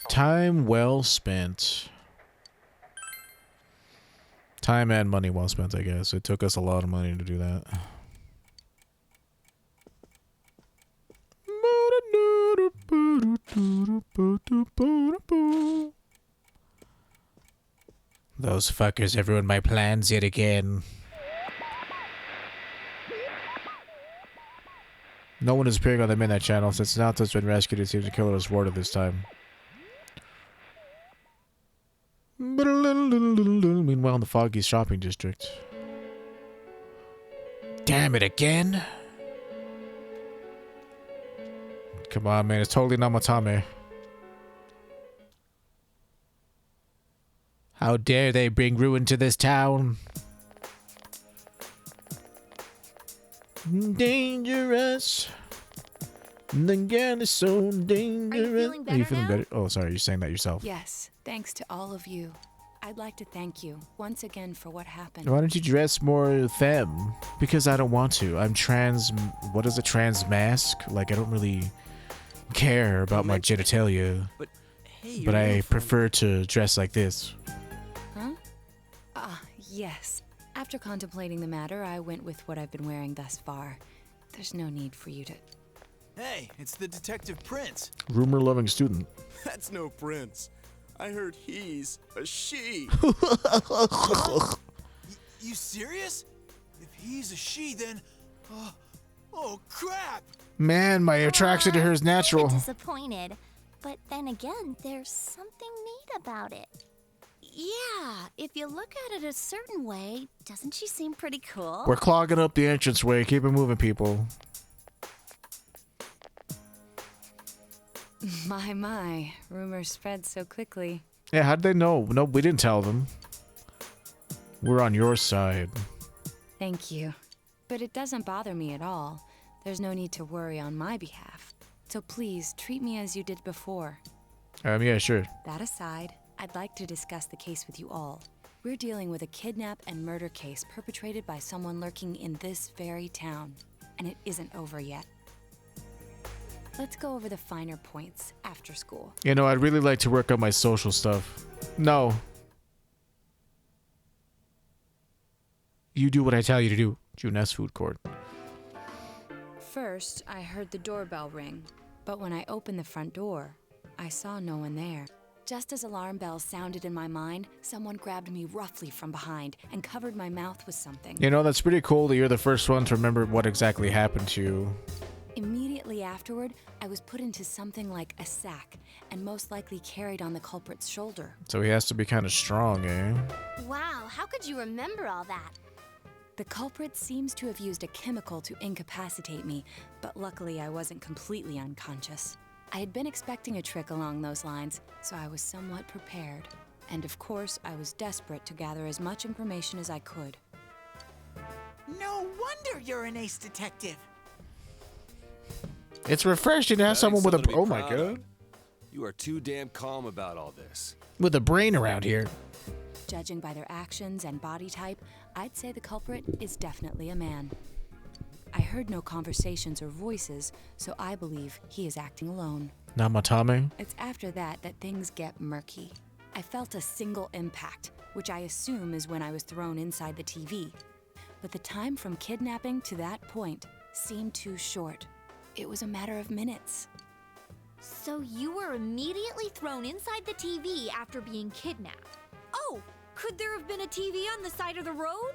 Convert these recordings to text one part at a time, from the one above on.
Time well spent. Time and money well spent, I guess. It took us a lot of money to do that. Those fuckers have ruined my plans yet again. No one is appearing on the midnight channel since Naoto's been rescued. It seems the killer is warded this time. Meanwhile, in the foggy shopping district. Damn it again! Come on, man. It's totally not Matame. How dare they bring ruin to this town? Dangerous. The girl is so dangerous. Are you feeling better? Oh, sorry. You're saying that yourself. Yes. Thanks to all of you. I'd like to thank you once again for what happened. Why don't you dress more femme? Because I don't want to. I'm trans... What is a trans mask? Like, I don't really care about my genitalia. But, hey, but I prefer to dress like this. Huh? Yes. After contemplating the matter, I went with what I've been wearing thus far. There's no need for you to... Hey, it's the Detective Prince. Rumor-loving student. That's no prince. I heard he's a she. You serious? If he's a she, then... oh, crap! Man, my attraction to her is natural. I'm disappointed. But then again, there's something neat about it. Yeah, if you look at it a certain way, doesn't she seem pretty cool? We're clogging up the entranceway. Keep it moving, people. My. Rumors spread so quickly. Yeah, how'd they know? No, we didn't tell them. We're on your side. Thank you. But it doesn't bother me at all. There's no need to worry on my behalf. So please, treat me as you did before. Yeah, sure. That aside, I'd like to discuss the case with you all. We're dealing with a kidnap and murder case perpetrated by someone lurking in this very town. And it isn't over yet. Let's go over the finer points after school. You know, I'd really like to work on my social stuff. No. You do what I tell you to do. Juness Food Court. First, I heard the doorbell ring. But when I opened the front door, I saw no one there. Just as alarm bells sounded in my mind, someone grabbed me roughly from behind and covered my mouth with something. You know, that's pretty cool that you're the first one to remember what exactly happened to you. Immediately afterward, I was put into something like a sack and most likely carried on the culprit's shoulder. So he has to be kind of strong, eh? Wow, how could you remember all that? The culprit seems to have used a chemical to incapacitate me, but luckily I wasn't completely unconscious. I had been expecting a trick along those lines, so I was somewhat prepared. And of course, I was desperate to gather as much information as I could. No wonder you're an ace detective. It's refreshing to have someone with a... Oh my god. You are too damn calm about all this. With a brain around here. Judging by their actions and body type, I'd say the culprit is definitely a man. I heard no conversations or voices, so I believe he is acting alone. Namatame? It's after that that things get murky. I felt a single impact, which I assume is when I was thrown inside the TV. But the time from kidnapping to that point seemed too short. It was a matter of minutes. So you were immediately thrown inside the TV after being kidnapped. Oh, could there have been a TV on the side of the road?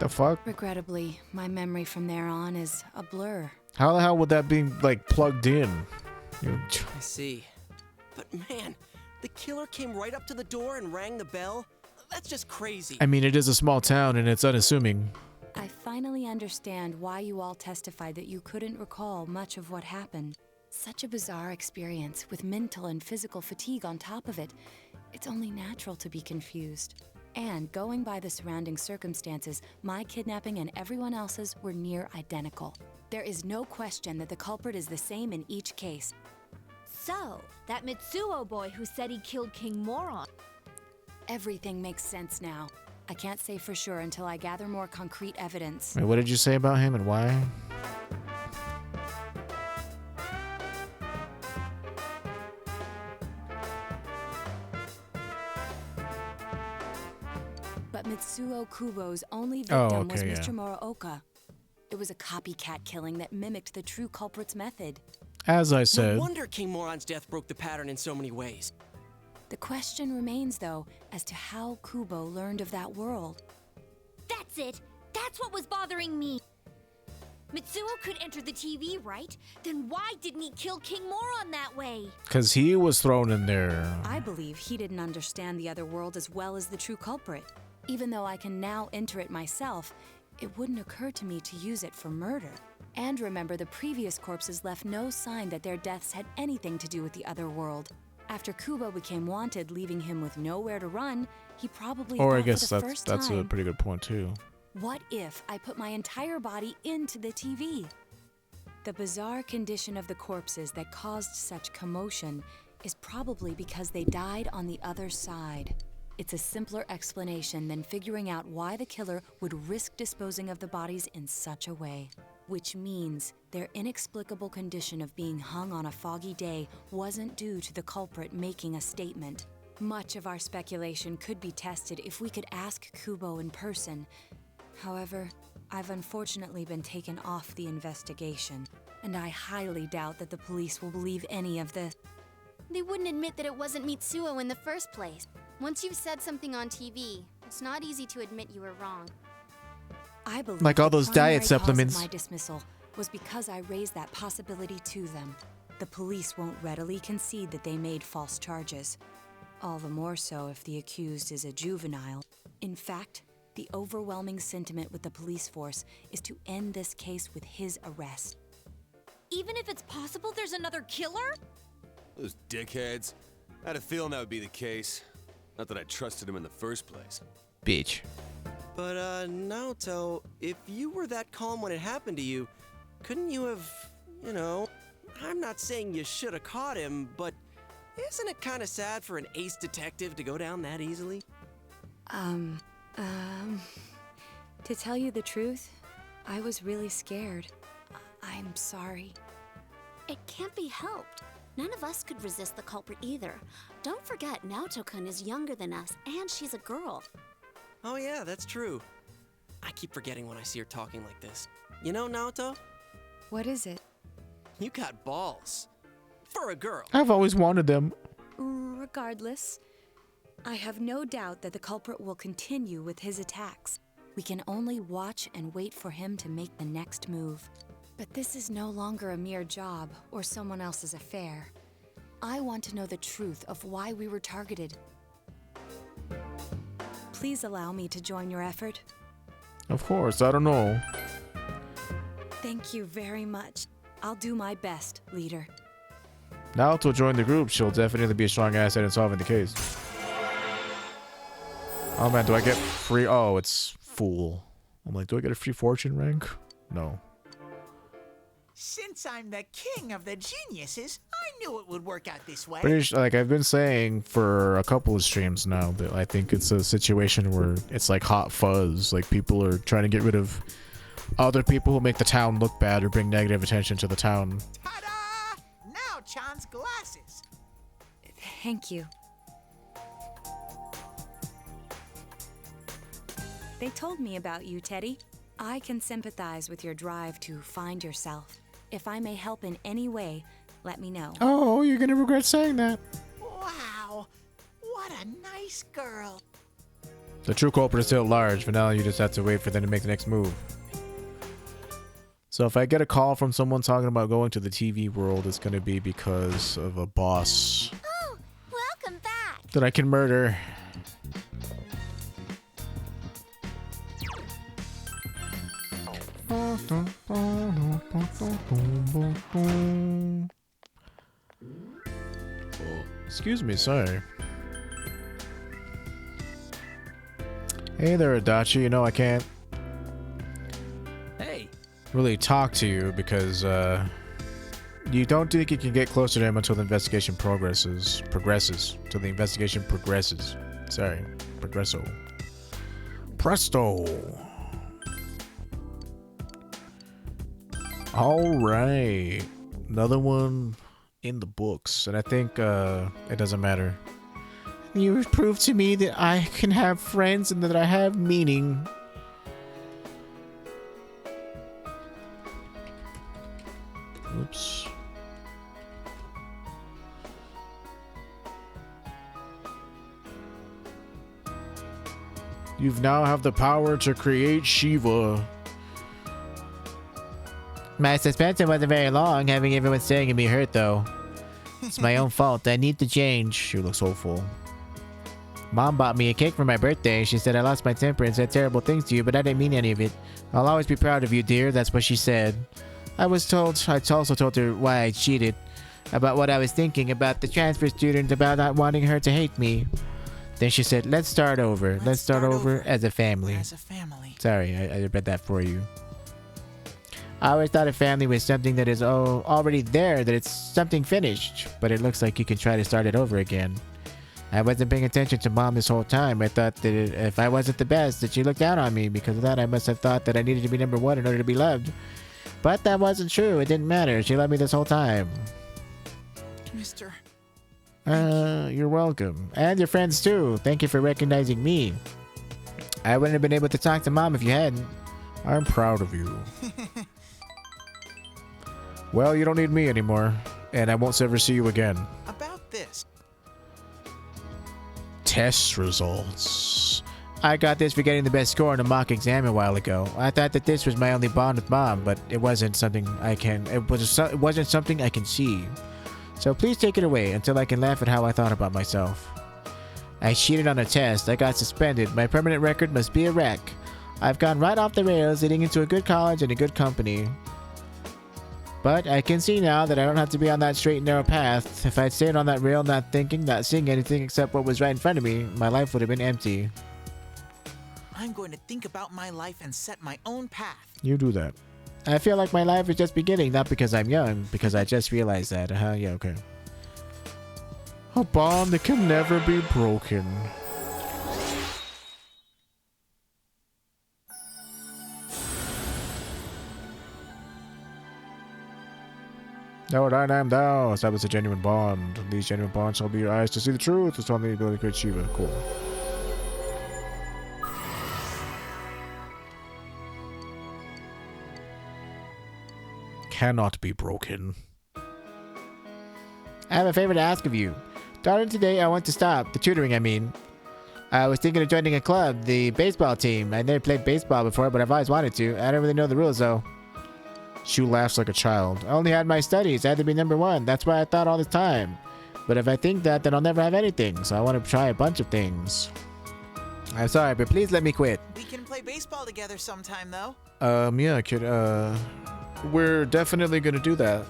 The fuck? Regrettably, my memory from there on is a blur. How the hell would that be, like, plugged in? I see. But man, the killer came right up to the door and rang the bell? That's just crazy. I mean, it is a small town and it's unassuming. I finally understand why you all testified that you couldn't recall much of what happened. Such a bizarre experience with mental and physical fatigue on top of it. It's only natural to be confused. And going by the surrounding circumstances, my kidnapping and everyone else's were near identical. There is no question that the culprit is the same in each case. So, that Mitsuo boy who said he killed King Moron. Everything makes sense now. I can't say for sure until I gather more concrete evidence. Wait, what did you say about him and why? but Mitsuo Kubo's only Oh, victim was okay, yeah. Mr. Muraoka. It was a copycat killing that mimicked the true culprit's method. As I No said, wonder King Moron's death broke the pattern in so many ways. The question remains, though, as to how Kubo learned of that world. That's it. That's what was bothering me. Mitsuo could enter the TV, right? Then why didn't he kill King Moron that way? because he was thrown in there. I believe he didn't understand the other world as well as the true culprit. Even though I can now enter it myself, it wouldn't occur to me to use it for murder. And remember, the previous corpses left no sign that their deaths had anything to do with the other world. After Kubo became wanted, leaving him with nowhere to run, he probably Or I thought guess for the that's first that's a time, pretty good point too. what if I put my entire body into the TV? The bizarre condition of the corpses that caused such commotion is probably because they died on the other side. It's a simpler explanation than figuring out why the killer would risk disposing of the bodies in such a way. Which means their inexplicable condition of being hung on a foggy day wasn't due to the culprit making a statement. Much of our speculation could be tested if we could ask Kubo in person. However, I've unfortunately been taken off the investigation, and I highly doubt that the police will believe any of this. They wouldn't admit that it wasn't Mitsuo in the first place. Once you've said something on TV, it's not easy to admit you were wrong. I believe Like all the those primary diet cause supplements. of my dismissal was because I raised that possibility to them. The police won't readily concede that they made false charges. All the more so if the accused is a juvenile. In fact, the overwhelming sentiment with the police force is to end this case with his arrest. Even if it's possible there's another killer? Those dickheads. I had a feeling that would be the case. Not that I trusted him in the first place. Bitch. But, Naoto, if you were that calm when it happened to you, couldn't you have, I'm not saying you should have caught him, but isn't it kind of sad for an ace detective to go down that easily? To tell you the truth, I was really scared. I'm sorry. It can't be helped. None of us could resist the culprit either. Don't forget, Naoto-kun is younger than us, and she's a girl. Oh yeah, that's true. I keep forgetting when I see her talking like this. You know, Naoto, What is it? you got balls. For a girl. I've always wanted them. Regardless, I have no doubt that the culprit will continue with his attacks. We can only watch and wait for him to make the next move. But this is no longer a mere job or someone else's affair. I want to know the truth of why we were targeted. Please allow me to join your effort. Of course, I don't know. Thank you very much. I'll do my best, leader. Now to join the group, she'll definitely be a strong asset in solving the case. Oh man, do I get free? Oh, it's Fool. I'm like, do I get a free fortune rank? No. Since I'm the king of the geniuses, I knew it would work out this way. Like I've been saying for a couple of streams now that I think it's a situation where it's like hot fuzz. Like people are trying to get rid of other people who make the town look bad or bring negative attention to the town. Ta-da! Now Chan's glasses. Thank you. They told me about you, Teddy. I can sympathize with your drive to find yourself. If I may help in any way, let me know. Oh, you're gonna regret saying that. Wow, what a nice girl. The true culprit is still large, but now you just have to wait for them to make the next move. So if I get a call from someone talking about going to the TV world, it's gonna be because of a boss Oh, welcome back. that I can murder. Excuse me, sorry. Hey there, Adachi. You know I can't Hey, really talk to you because you don't think you can get closer to him until the investigation progresses. Till the investigation progresses. Sorry, progresso. Presto. All right, another one in the books, and I think it doesn't matter. You've proved to me that I can have friends and that I have meaning. Oops. You've now have the power to create Shiva. My suspension wasn't very long, having everyone staring at me hurt though. It's my own fault. I need to change. She looks hopeful. Mom bought me a cake for my birthday. She said I lost my temper and said terrible things to you, but I didn't mean any of it. I'll always be proud of you, dear. That's what she said. I also told her why I cheated. About what I was thinking about the transfer student, about not wanting her to hate me. Then she said, let's start over. Let's start over as a family. As a family. Sorry, I read that for you. I always thought a family was something that is already there, that it's something finished. But it looks like you can try to start it over again. I wasn't paying attention to Mom this whole time. I thought that if I wasn't the best, that she looked down on me. Because of that, I must have thought that I needed to be number one in order to be loved. But that wasn't true. It didn't matter. She loved me this whole time. Mr. You're welcome. And your friends too. Thank you for recognizing me. I wouldn't have been able to talk to Mom if you hadn't. I'm proud of you. Well, you don't need me anymore. And I won't ever see you again. About this. Test results. I got this for getting the best score in a mock exam a while ago. I thought that this was my only bond with Mom, but it wasn't something I can. It wasn't something I can see. So please take it away until I can laugh at how I thought about myself. I cheated on a test. I got suspended. My permanent record must be a wreck. I've gone right off the rails, leading into a good college and a good company. But I can see now that I don't have to be on that straight and narrow path. If I'd stayed on that rail, not thinking, not seeing anything except what was right in front of me, my life would have been empty. I'm going to think about my life and set my own path. You do that. I feel like my life is just beginning, not because I'm young, because I just realized that. Yeah, okay. A bond that can never be broken. No, I am thou. Establish a genuine bond. These genuine bonds shall be your eyes to see the truth. It's only the ability to create Shiva. Cool. Cannot be broken. I have a favor to ask of you. Starting today, I want to stop. The tutoring, I mean. I was thinking of joining a club, the baseball team. I never played baseball before, but I've always wanted to. I don't really know the rules, though. Shu laughs like a child. I only had my studies. I had to be number one. That's why I thought all this time. But if I think that, then I'll never have anything. So I want to try a bunch of things. I'm sorry, but please let me quit. We can play baseball together sometime, though. Yeah, kid. We're definitely gonna do that.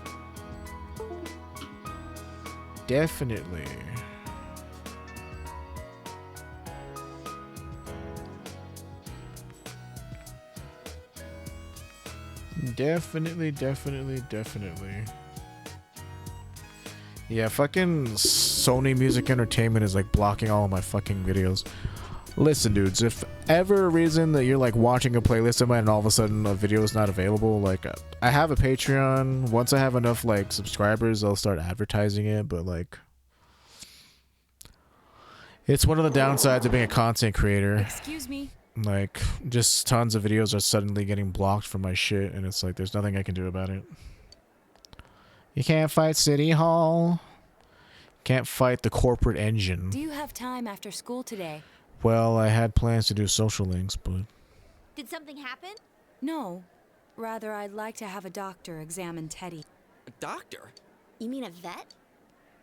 Definitely. Definitely. Yeah, fucking Sony Music Entertainment is like blocking all of my fucking videos. Listen, dudes, if ever a reason that you're like watching a playlist of mine and all of a sudden a video is not available, like I have a Patreon. Once I have enough like subscribers, I'll start advertising it, but like it's one of the downsides of being a content creator. Excuse me. Like, just tons of videos are suddenly getting blocked from my shit, and it's like, there's nothing I can do about it. You can't fight City Hall. Can't fight the corporate engine. Do you have time after school today? Well, I had plans to do social links, but... Did something happen? No. Rather, I'd like to have a doctor examine Teddy. A doctor? You mean a vet?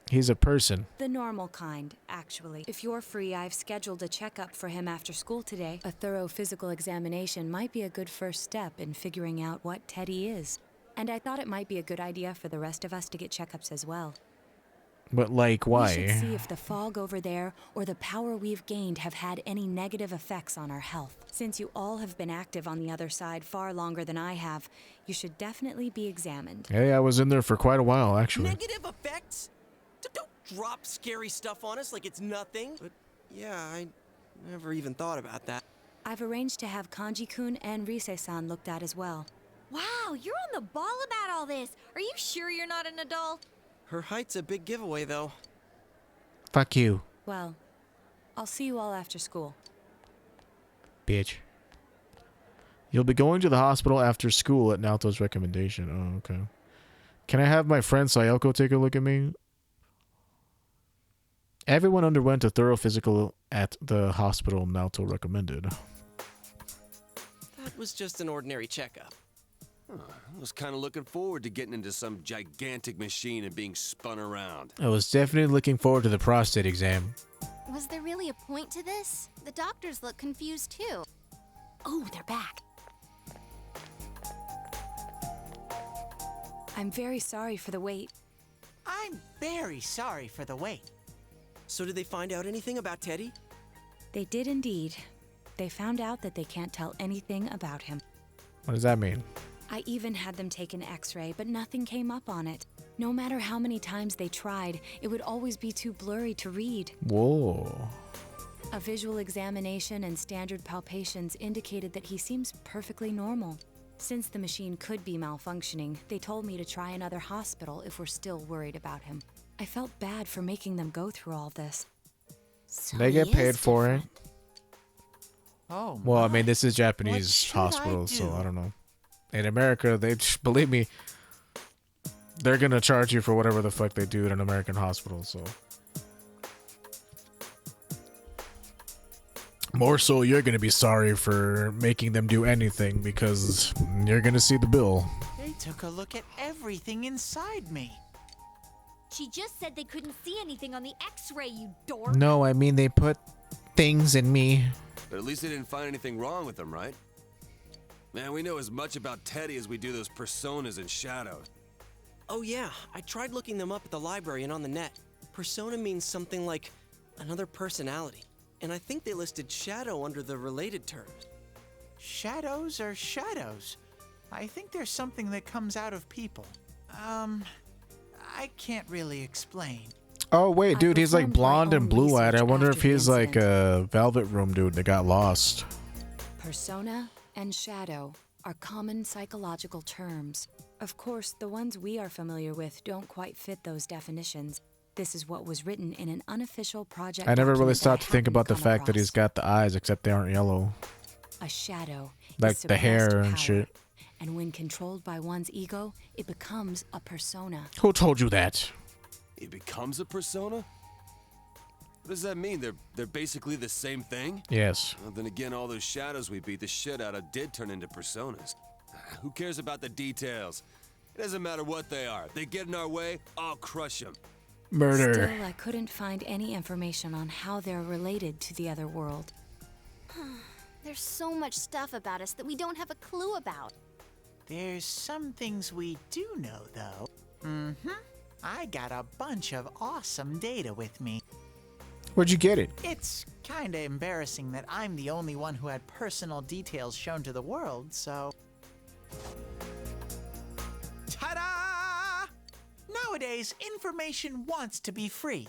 He's a person. The normal kind, actually. If you're free, I've scheduled a checkup for him after school today. A thorough physical examination might be a good first step in figuring out what Teddy is. And I thought it might be a good idea for the rest of us to get checkups as well. But, like, We why? should see if the fog over there or the power we've gained have had any negative effects on our health. Since you all have been active on the other side far longer than I have, you should definitely be examined. Hey, I was in there for quite a while, actually. Negative effects? Don't drop scary stuff on us like it's nothing. But yeah, I never even thought about that. I've arranged to have Kanji-kun and Rise-san looked at as well. Wow, you're on the ball about all this. Are you sure you're not an adult? Her height's a big giveaway, though. Fuck you. Well, I'll see you all after school. Bitch. You'll be going to the hospital after school at Naoto's recommendation. Oh, okay. Can I have my friend Sayoko take a look at me? Everyone underwent a thorough physical at the hospital Naoto recommended. That was just an ordinary checkup. I was kind of looking forward to getting into some gigantic machine and being spun around. I was definitely looking forward to the prostate exam. Was there really a point to this? The doctors look confused too. Oh, they're back. I'm very sorry for the wait. I'm very sorry for the wait. So did they find out anything about Teddy? They did indeed. They found out that they can't tell anything about him. What does that mean? I even had them take an x-ray, but nothing came up on it. No matter how many times they tried, it would always be too blurry to read. Whoa. A visual examination and standard palpations indicated that he seems perfectly normal. Since the machine could be malfunctioning, they told me to try another hospital if we're still worried about him. I felt bad for making them go through all this. So They get he paid is for it. different. Oh, Well, I my. mean, this is What Japanese should I hospitals, so do? I don't know. In America, they believe me, they're gonna charge you for whatever the fuck they do in an American hospital. So more so, you're gonna be sorry for making them do anything because you're gonna see the bill. They took a look at everything inside me. She just said they couldn't see anything on the x-ray, you dork. No, I mean they put things in me. But at least they didn't find anything wrong with him, right? Man, we know as much about Teddy as we do those personas and shadows. Oh yeah, I tried looking them up at the library and on the net. Persona means something like another personality. And I think they listed shadow under the related terms. Shadows are shadows. I think there's something that comes out of people. I can't really explain. Oh wait, I dude, he's like performed my blonde own and blue-eyed. I research wonder if after the he's like a incident. Velvet Room dude that got lost. Persona and shadow are common psychological terms. Of course, the ones we are familiar with don't quite fit those definitions. This is what was written in an unofficial project. I never really document that stopped to think happened about the come fact that he's across. got the eyes, except they aren't yellow. A shadow Like is the hair suppressed and power, shit. And when controlled by one's ego, it becomes a persona. Who told you that? He becomes a persona? What does that mean? They're basically the same thing? Yes. Well, then again, all those shadows we beat the shit out of did turn into personas. Who cares about the details? It doesn't matter what they are. They get in our way, I'll crush them. Murder. Still, I couldn't find any information on how they're related to the other world. There's so much stuff about us that we don't have a clue about. There's some things we do know, though. I got a bunch of awesome data with me. Where'd you get it? It's kinda embarrassing that I'm the only one who had personal details shown to the world, so... Ta-da! Nowadays, information wants to be free.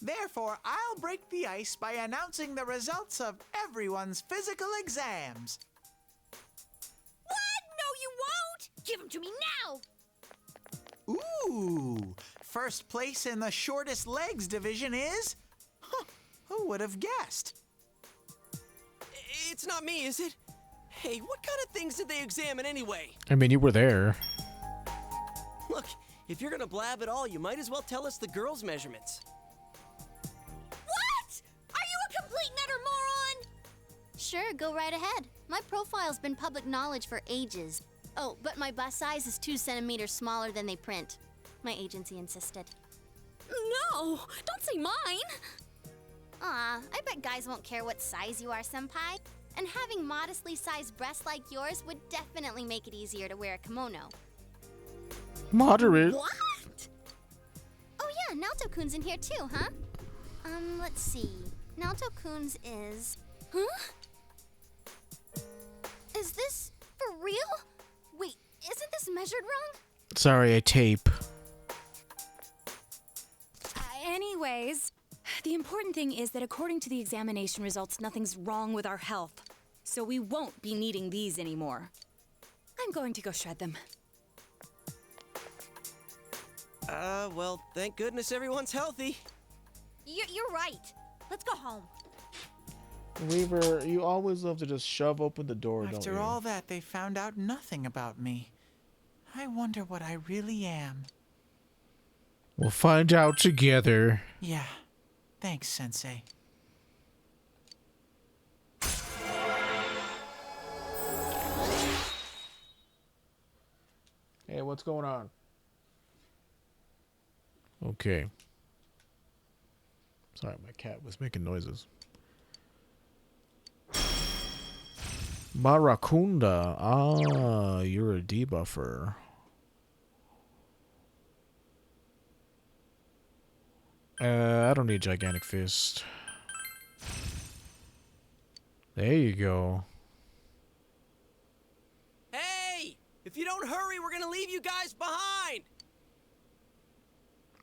Therefore, I'll break the ice by announcing the results of everyone's physical exams. What? No, you won't! Give them to me now! Ooh! First place in the shortest legs division is... Huh, who would have guessed? It's not me, is it? Hey, what kind of things did they examine anyway? I mean, you were there. Look, if you're gonna blab at all, you might as well tell us the girls' measurements. What? Are you a complete nutter moron? Sure, go right ahead. My profile's been public knowledge for ages. Oh, but my bust size is 2 centimeters smaller than they print. My agency insisted. No, don't say mine. Aw, I bet guys won't care what size you are, senpai. And having modestly sized breasts like yours would definitely make it easier to wear a kimono. Moderate. What? Oh yeah, Naoto-kun's in here too, huh? Let's see. Naoto-kun's is... Huh? Is this for real? Wait, isn't this measured wrong? Sorry, I tape. Anyways, the important thing is that according to the examination results, nothing's wrong with our health. So we won't be needing these anymore. I'm going to go shred them. Well, thank goodness everyone's healthy. You're right. Let's go home. Weaver, you always love to just shove open the door, don't After you? all that, they found out nothing about me. I wonder what I really am. We'll find out together. Yeah. Thanks, Sensei. Hey, what's going on? Okay. Sorry, my cat was making noises. Maracunda. Ah, you're a debuffer. I don't need Gigantic Fist. There you go. Hey! If you don't hurry, we're gonna leave you guys behind!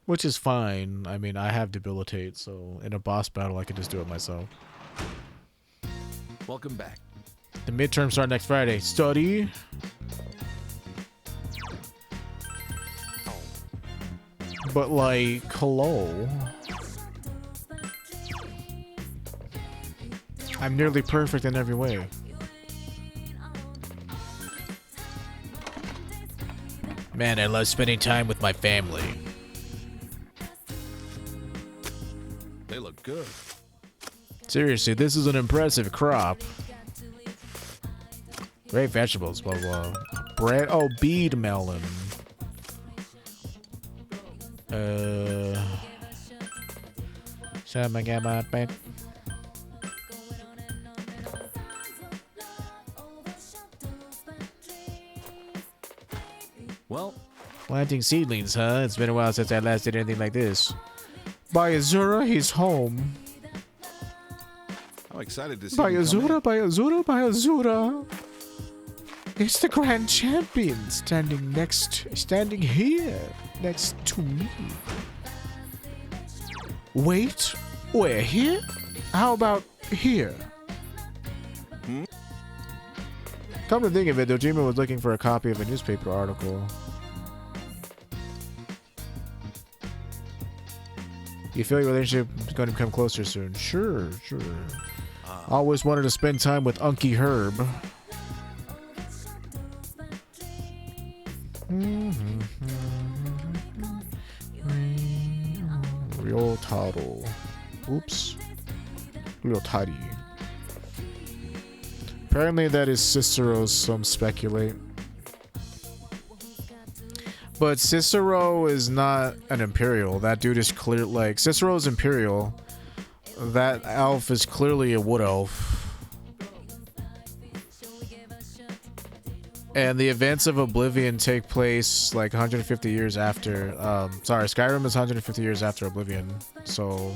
Which is fine. I mean, I have Debilitate, so in a boss battle, I could just do it myself. Welcome back. The midterms start next Friday. Study. But like, hello. I'm nearly perfect in every way. Man, I love spending time with my family. They look good. Seriously, this is an impressive crop. Great vegetables, blah blah. Bread, oh, bead melon. Well, Planting seedlings, huh? It's been a while since I last did anything like this. By Azura, he's home. I'm excited to see By you come Azura, in. by Azura, by Azura. It's the Grand Champion standing here next to me. Wait, where, here? How about here? Come to think of it, Dojima was looking for a copy of a newspaper article. You feel your relationship is going to become closer soon? Sure. Always wanted to spend time with Unky Herb. Real Taro. Oops. Real Toddy. Apparently that is Cicero's, some speculate. But Cicero is not an Imperial. That dude is clear, like, Cicero's Imperial. That elf is clearly a wood elf. And the events of Oblivion take place like 150 years after, sorry, Skyrim is 150 years after Oblivion. So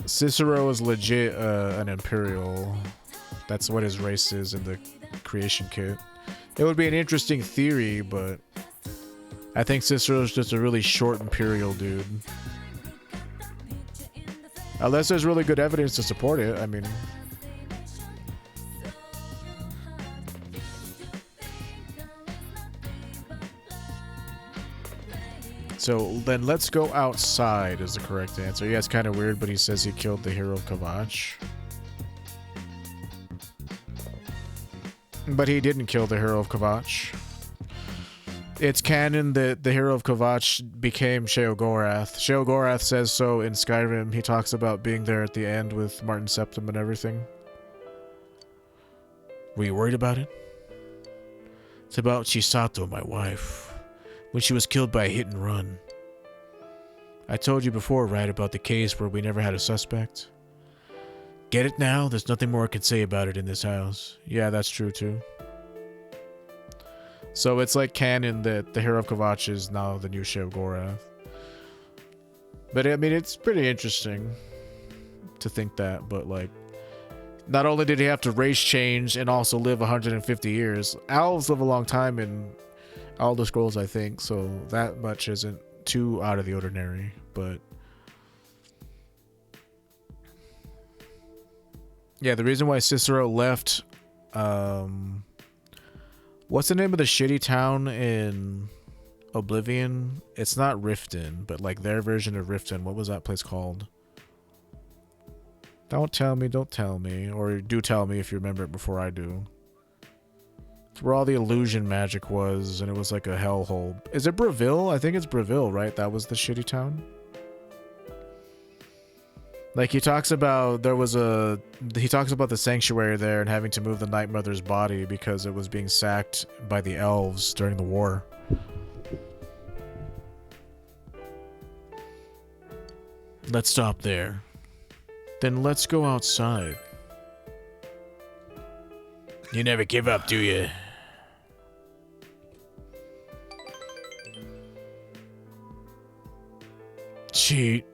Cicero is legit an Imperial. That's what his race is in the creation kit. It would be an interesting theory, but I think Cicero's just a really short Imperial dude. Unless there's really good evidence to support it, I mean. So then let's go outside is the correct answer. Yeah, it's kind of weird, but he says he killed the hero of Kavach. But he didn't kill the hero of Kavach. It's canon that the hero of Kavach became Sheogorath. Sheogorath says so in Skyrim. He talks about being there at the end with Martin Septim and everything. Were you worried about it? It's about Chisato, my wife, when she was killed by a hit and run. I told you before, right, about the case where we never had a suspect? Get it now? There's nothing more I can say about it in this house. Yeah, that's true too. So it's like canon that the hero of Kavach is now the new Sheogorath. But I mean, it's pretty interesting to think that, but like, not only did he have to race change and also live 150 years, elves live a long time in Elder Scrolls, I think, so that much isn't too out of the ordinary, but yeah, the reason why Cicero left, what's the name of the shitty town in Oblivion? It's not Riften, but like their version of Riften. What was that place called? Don't tell me. Or do tell me if you remember it before I do. It's where all the illusion magic was, and it was like a hellhole. Is it Breville? I think it's Breville, right? That was the shitty town? Like, he talks about he talks about the sanctuary there and having to move the Night Mother's body because it was being sacked by the elves during the war. Let's stop there. Then let's go outside. You never give up, do you?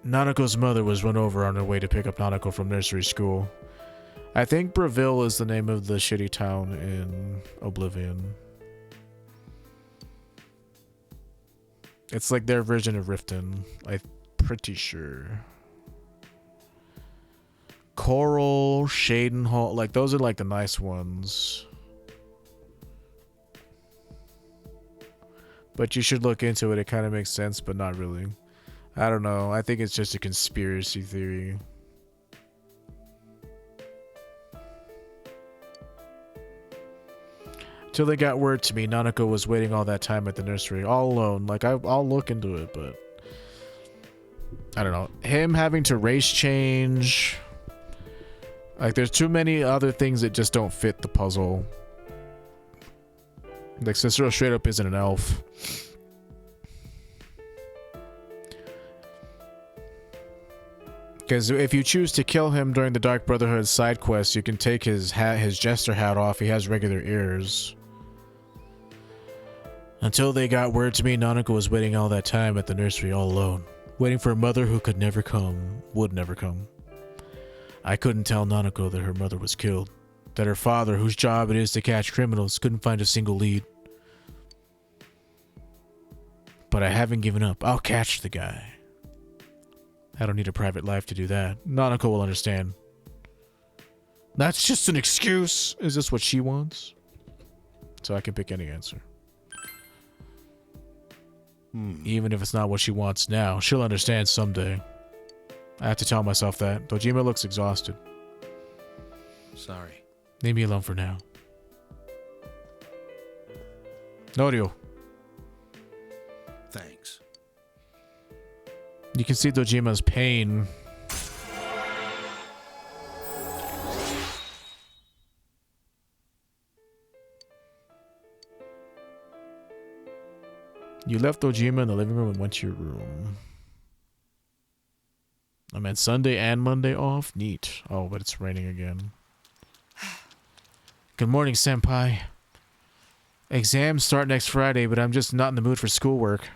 Nanako's mother was run over on her way to pick up Nanako from nursery school. I think Breville is the name of the shitty town in Oblivion. It's like their version of Riften, I'm pretty sure. Coral, Shadenhall, like those are like the nice ones. But you should look into it, it kind of makes sense, but not really. I don't know, I think it's just a conspiracy theory. Till they got word to me, Nanako was waiting all that time at the nursery, all alone. Like, I'll look into it, but... I don't know. Him having to race change... Like, there's too many other things that just don't fit the puzzle. Like, Cicero straight up isn't an elf. Because if you choose to kill him during the Dark Brotherhood side quest, you can take his jester hat off. He has regular ears. Until they got word to me, Nanako was waiting all that time at the nursery all alone, waiting for a mother who could never come, would never come. I couldn't tell Nanako that her mother was killed, that her father, whose job it is to catch criminals, couldn't find a single lead. But I haven't given up. I'll catch the guy. I don't need a private life to do that. Nanako will understand. That's just an excuse. Is this what she wants? So I can pick any answer. Even if it's not what she wants now, she'll understand someday. I have to tell myself that. Dojima looks exhausted. Sorry. Leave me alone for now. Norio. Thanks. You can see Dojima's pain. You left Dojima in the living room and went to your room. I meant Sunday and Monday off? Neat. Oh, but it's raining again. Good morning, senpai. Exams start next Friday, but I'm just not in the mood for schoolwork.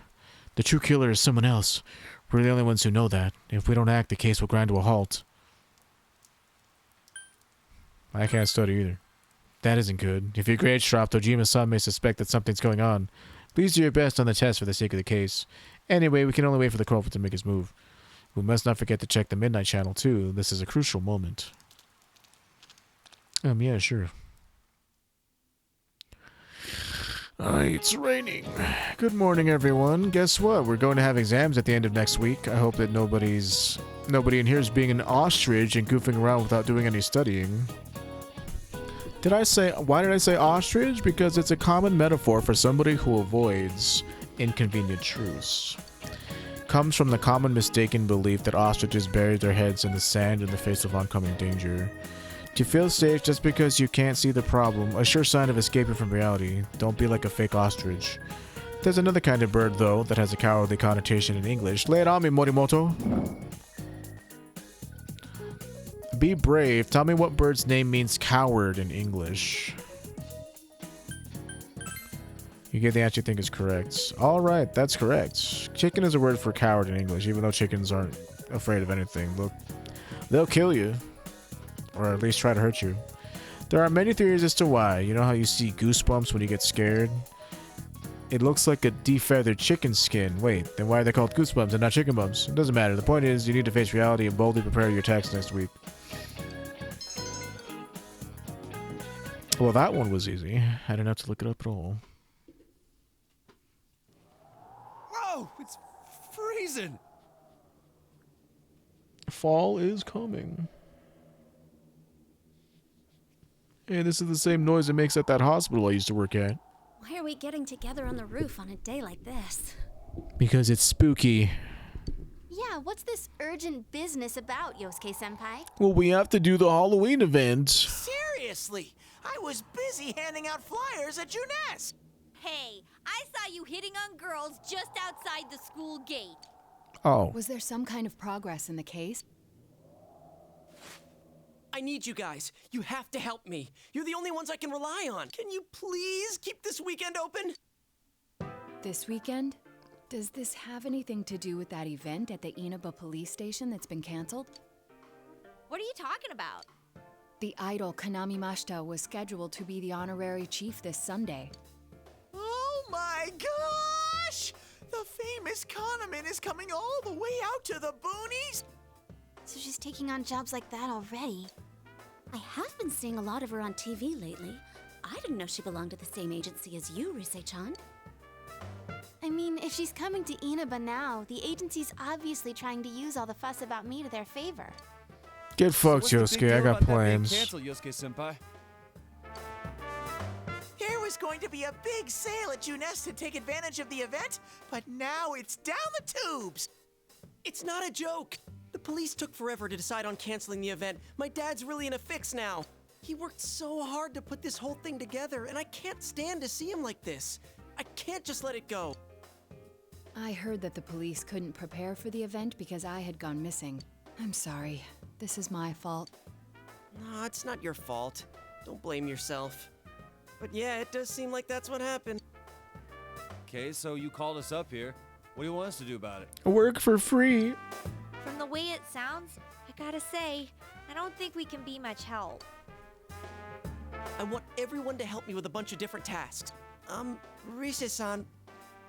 The true killer is someone else. We're the only ones who know that. If we don't act, the case will grind to a halt. I can't study either. That isn't good. If your grades drop, Dojima-san may suspect that something's going on. Please do your best on the test for the sake of the case. Anyway, we can only wait for the culprit to make his move. We must not forget to check the Midnight Channel, too. This is a crucial moment. Yeah, sure. It's raining. Good morning, everyone. Guess what? We're going to have exams at the end of next week. I hope that nobody in here is being an ostrich and goofing around without doing any studying. Why did I say ostrich? Because it's a common metaphor for somebody who avoids inconvenient truths. Comes from the common mistaken belief that ostriches bury their heads in the sand in the face of oncoming danger. To feel safe just because you can't see the problem, a sure sign of escaping from reality. Don't be like a fake ostrich. There's another kind of bird, though, that has a cowardly connotation in English. Lay it on me, Morimoto. Be brave. Tell me what bird's name means coward in English. You get the answer you think is correct. Alright, that's correct. Chicken is a word for coward in English, even though chickens aren't afraid of anything. They'll kill you. Or at least try to hurt you. There are many theories as to why. You know how you see goosebumps when you get scared? It looks like a defeathered chicken skin. Wait, then why are they called goosebumps and not chicken bumps? It doesn't matter. The point is, you need to face reality and boldly prepare your attacks next week. Well, that one was easy. I didn't have to look it up at all. Whoa! It's freezing! Fall is coming. Hey, this is the same noise it makes at that hospital I used to work at. Why are we getting together on the roof on a day like this? Because it's spooky. Yeah, what's this urgent business about, Yosuke-senpai? Well, we have to do the Halloween event. Seriously, I was busy handing out flyers at Juness. Hey, I saw you hitting on girls just outside the school gate. Oh. Was there some kind of progress in the case? I need you guys. You have to help me. You're the only ones I can rely on. Can you please keep this weekend open? This weekend? Does this have anything to do with that event at the Inaba police station that's been canceled? What are you talking about? The idol Kanami Mashita was scheduled to be the honorary chief this Sunday. Oh my gosh! The famous Kahneman is coming all the way out to the boonies? So she's taking on jobs like that already. I have been seeing a lot of her on TV lately. I didn't know she belonged to the same agency as you, Rise-chan. I mean, if she's coming to Inaba now, the agency's obviously trying to use all the fuss about me to their favor. Get fucked, What's the big Yosuke. deal I got about that being plans. canceled, Yosuke-senpai? There was going to be a big sale at Juness to take advantage of the event, but now it's down the tubes. It's not a joke. The police took forever to decide on canceling the event. My dad's really in a fix now. He worked so hard to put this whole thing together, and I can't stand to see him like this. I can't just let it go. I heard that the police couldn't prepare for the event because I had gone missing. I'm sorry. This is my fault. No, it's not your fault. Don't blame yourself. But yeah, it does seem like that's what happened. Okay, so you called us up here. What do you want us to do about it? Work for free. From the way it sounds, I gotta say, I don't think we can be much help. I want everyone to help me with a bunch of different tasks. Rise-san,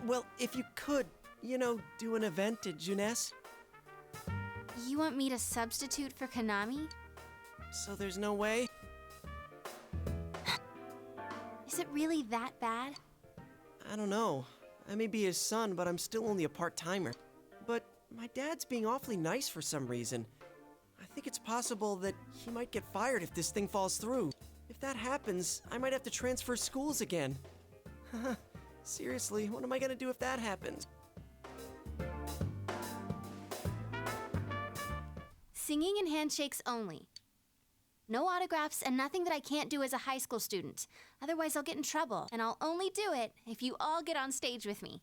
well, if you could, do an event at Juness. You want me to substitute for Kanami? So there's no way? Is it really that bad? I don't know. I may be his son, but I'm still only a part-timer. But my dad's being awfully nice for some reason. I think it's possible that he might get fired if this thing falls through. If that happens, I might have to transfer schools again. Seriously, what am I gonna do if that happens? Singing and handshakes only. No autographs and nothing that I can't do as a high school student. Otherwise, I'll get in trouble, and I'll only do it if you all get on stage with me.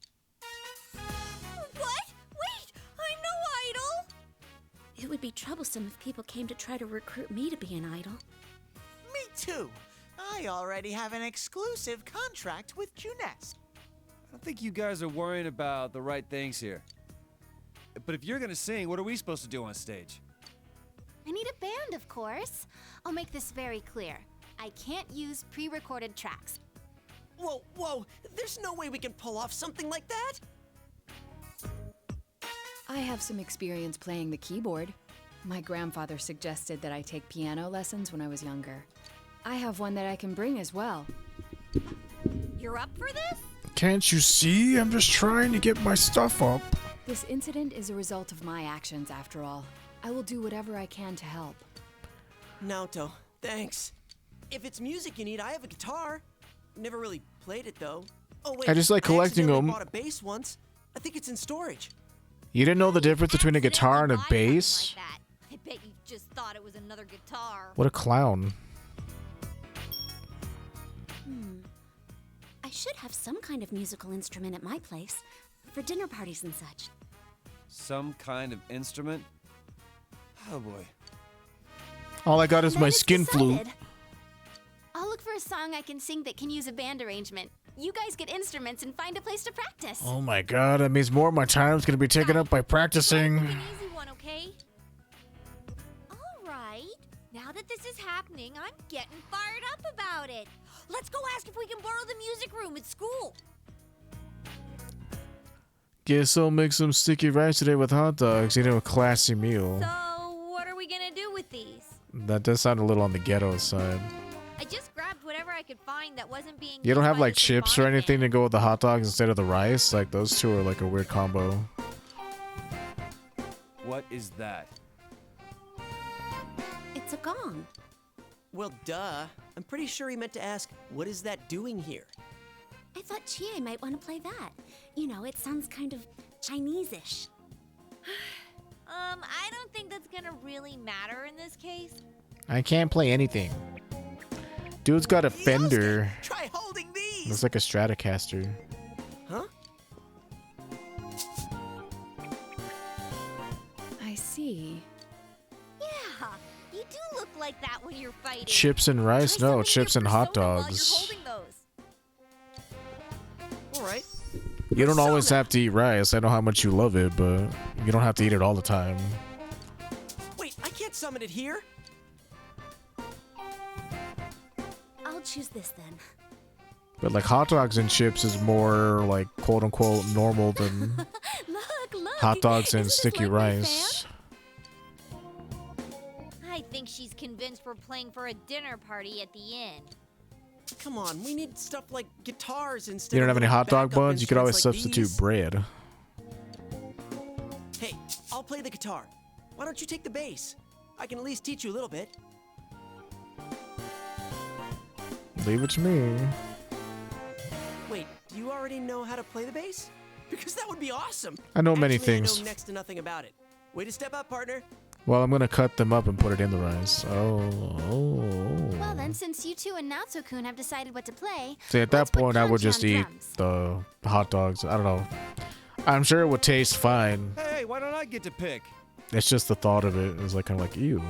What? Wait! I'm no idol! It would be troublesome if people came to try to recruit me to be an idol. Me too. I already have an exclusive contract with Juness. I don't think you guys are worrying about the right things here. But if you're gonna sing, what are we supposed to do on stage? I need a band, of course. I'll make this very clear. I can't use pre-recorded tracks. Whoa, there's no way we can pull off something like that! I have some experience playing the keyboard. My grandfather suggested that I take piano lessons when I was younger. I have one that I can bring as well. You're up for this? Can't you see? I'm just trying to get my stuff up. This incident is a result of my actions, after all. I will do whatever I can to help. Naoto, thanks. If it's music you need, I have a guitar. Never really played it though. Oh wait, I just like collecting accidentally them. bought a bass once. I think it's in storage. You didn't know the difference between a guitar and a Accidentally buy bass? something like that. I bet you just thought it was another guitar. What a clown. I should have some kind of musical instrument at my place for dinner parties and such. Some kind of instrument? Oh boy. All I got is Then my it's skin flute. decided. I'll look for a song I can sing that can use a band arrangement. You guys get instruments and find a place to practice. Oh my god, that means more of my time's gonna be taken up by practicing. An easy one, okay? All right. Now that this is happening, I'm getting fired up about it. Let's go ask if we can borrow the music room at school. Guess I'll make some sticky rice today with hot dogs. A classy meal. So, what are we gonna do with these? That does sound a little on the ghetto side. I just grabbed whatever I could find that wasn't being You don't used have by like the chips or symphonic anything to band. go with the hot dogs instead of the rice? Like those two are like a weird combo. What is that? It's a gong. Well, duh. I'm pretty sure he meant to ask, what is that doing here? I thought Chie might want to play that. You know, it sounds kind of Chinese-ish. I don't think that's gonna really matter in this case. I can't play anything. Dude's got a Fender. Try holding these. Looks like a Stratocaster. Huh? I see. Yeah, you do look like that when you're fighting. Chips and rice? Try No, summoning chips your and hot persona while you're dogs. holding those. All right. You don't always Persona. have to eat rice. I know how much you love it, but you don't have to eat it all the time. Wait, I can't summon it here. I'll choose this then. But like hot dogs and chips is more like quote unquote normal than Look! hot dogs and Isn't this sticky lovely, rice. I think she's convinced we're playing for a dinner party at the inn. Come on, we need stuff like guitars instead. You don't of have any little hot dog backup buns? You could always instruments like substitute these. bread. Hey, I'll play the guitar. Why don't you take the bass? I can at least teach you a little bit. Leave it to me. Wait, do you already know how to play the bass? Because that would be awesome. I know many Actually, things. I know next to nothing about it. Way to step up, partner. Well, I'm gonna cut them up and put it in the rice. Well then, since you two and Natsu-kun have decided what to play, See, at let's that put point, I would kanji just on eat drums. the hot dogs. I don't know. I'm sure it would taste fine. Hey, why don't I get to pick? It's just the thought of it is like kind of like ew.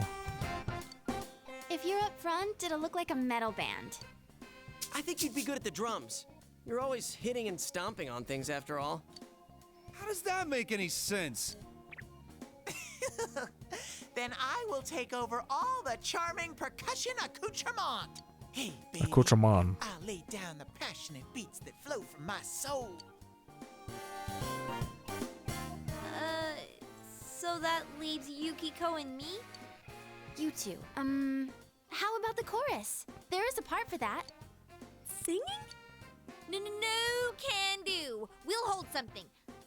If you're up front, it'll look like a metal band. I think you'd be good at the drums. You're always hitting and stomping on things after all. How does that make any sense? Then I will take over all the charming percussion accoutrement. Hey, baby. Accoutrement. I'll lay down the passionate beats that flow from my soul. So that leaves Yukiko and me? You two. How about the chorus? There is a part for that. Singing? No, can do. We'll hold something.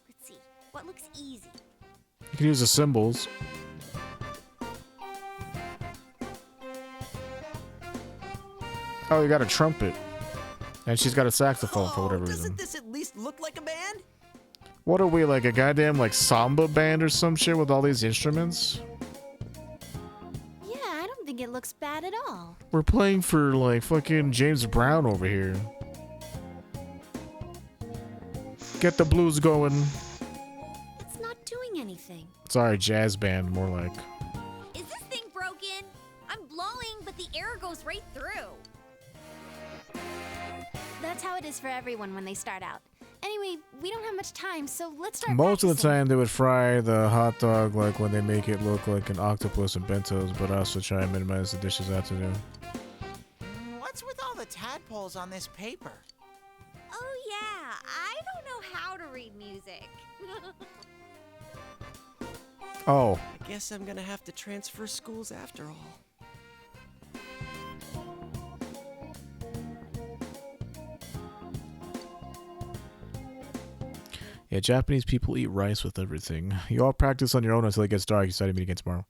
Let's see, what looks easy? You can use the cymbals. Oh, you got a trumpet. And she's got a saxophone for whatever reason. Doesn't this at least look like a band? What are we, like a goddamn like samba band or some shit with all these instruments? Yeah, I don't think it looks bad at all. We're playing for like fucking James Brown over here. Get the blues going. It's not doing anything. Sorry, jazz band, more like. Is this thing broken? I'm blowing, but the air goes right through. That's how it is for everyone when they start out. Anyway, we don't have much time, so let's start Most of the practicing. time they would fry the hot dog like when they make it look like an octopus and bentos, but also try and minimize the dishes I have to do. What's with all the tadpoles on this paper? Oh yeah, I don't know how to read music. Oh, I guess I'm gonna have to transfer schools after all. yeah, Japanese people eat rice with everything. You all practice on your own until it gets dark. You decide to meet again tomorrow.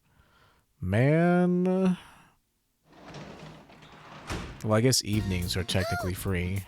Man. Well, I guess evenings are technically free.